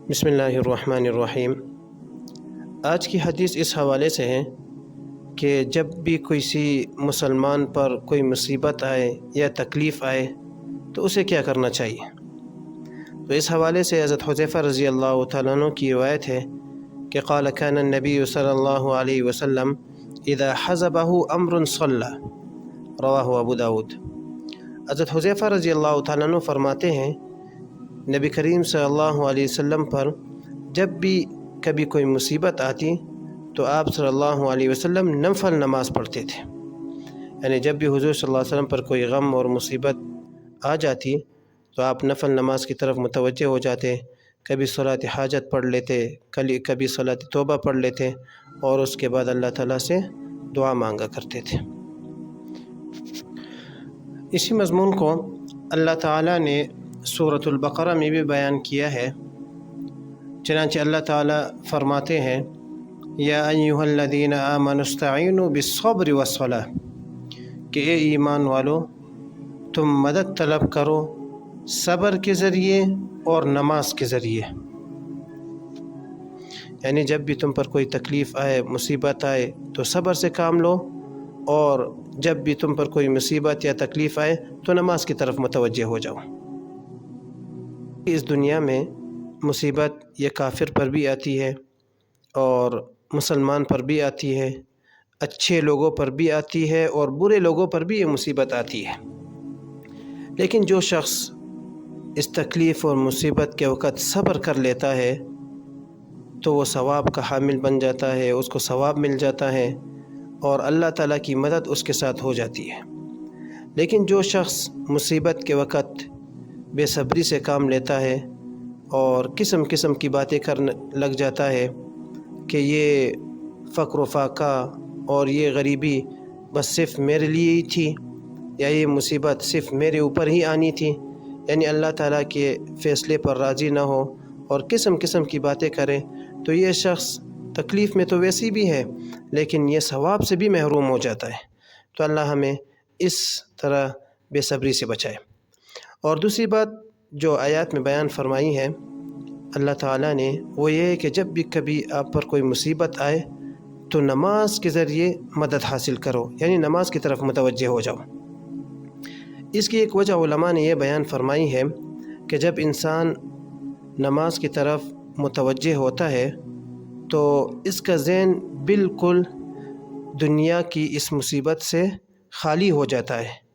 بسم اللہ الرحمن الرحیم۔ آج کی حدیث اس حوالے سے ہے کہ جب بھی کسی مسلمان پر کوئی مصیبت آئے یا تکلیف آئے تو اسے کیا کرنا چاہیے۔ تو اس حوالے سے حضرت حذیفہ رضی اللہ تعالیٰ عنہ کی روایت ہے کہ قال كان النبی صلی اللہ علیہ وسلم اذا حزبہ امر صلی، رواہ ابو داود۔ حضرت حذیفہ رضی اللہ تعالیٰ عنہ فرماتے ہیں نبی کریم صلی اللہ علیہ وسلم پر جب بھی کبھی کوئی مصیبت آتی تو آپ صلی اللہ علیہ وسلم نفل نماز پڑھتے تھے، یعنی جب بھی حضور صلی اللہ علیہ وسلم پر کوئی غم اور مصیبت آ جاتی تو آپ نفل نماز کی طرف متوجہ ہو جاتے، کبھی صلاۃ حاجت پڑھ لیتے، کبھی صلاۃ توبہ پڑھ لیتے اور اس کے بعد اللہ تعالیٰ سے دعا مانگا کرتے تھے۔ اسی مضمون کو اللہ تعالیٰ نے سورۃ البقرہ میں بھی بیان کیا ہے، چنانچہ اللہ تعالیٰ فرماتے ہیں یا ایھا الذین آمنوا استعینوا بالصبر والصلاۃ، کہ اے ایمان والو تم مدد طلب کرو صبر کے ذریعے اور نماز کے ذریعے، یعنی جب بھی تم پر کوئی تکلیف آئے، مصیبت آئے تو صبر سے کام لو، اور جب بھی تم پر کوئی مصیبت یا تکلیف آئے تو نماز کی طرف متوجہ ہو جاؤ۔ اس دنیا میں مصیبت یہ کافر پر بھی آتی ہے اور مسلمان پر بھی آتی ہے، اچھے لوگوں پر بھی آتی ہے اور برے لوگوں پر بھی یہ مصیبت آتی ہے، لیکن جو شخص اس تکلیف اور مصیبت کے وقت صبر کر لیتا ہے تو وہ ثواب کا حامل بن جاتا ہے، اس کو ثواب مل جاتا ہے اور اللہ تعالیٰ کی مدد اس کے ساتھ ہو جاتی ہے۔ لیکن جو شخص مصیبت کے وقت بے صبری سے کام لیتا ہے اور قسم قسم کی باتیں کرنے لگ جاتا ہے کہ یہ فقر و فاقہ اور یہ غریبی بس صرف میرے لیے ہی تھی، یا یہ مصیبت صرف میرے اوپر ہی آنی تھی، یعنی اللہ تعالیٰ کے فیصلے پر راضی نہ ہو اور قسم قسم کی باتیں کرے، تو یہ شخص تکلیف میں تو ویسی بھی ہے لیکن یہ ثواب سے بھی محروم ہو جاتا ہے۔ تو اللہ ہمیں اس طرح بے صبری سے بچائے۔ اور دوسری بات جو آیات میں بیان فرمائی ہے اللہ تعالیٰ نے، وہ یہ ہے کہ جب بھی کبھی آپ پر کوئی مصیبت آئے تو نماز کے ذریعے مدد حاصل کرو، یعنی نماز کی طرف متوجہ ہو جاؤ۔ اس کی ایک وجہ علماء نے یہ بیان فرمائی ہے کہ جب انسان نماز کی طرف متوجہ ہوتا ہے تو اس کا ذہن بالکل دنیا کی اس مصیبت سے خالی ہو جاتا ہے،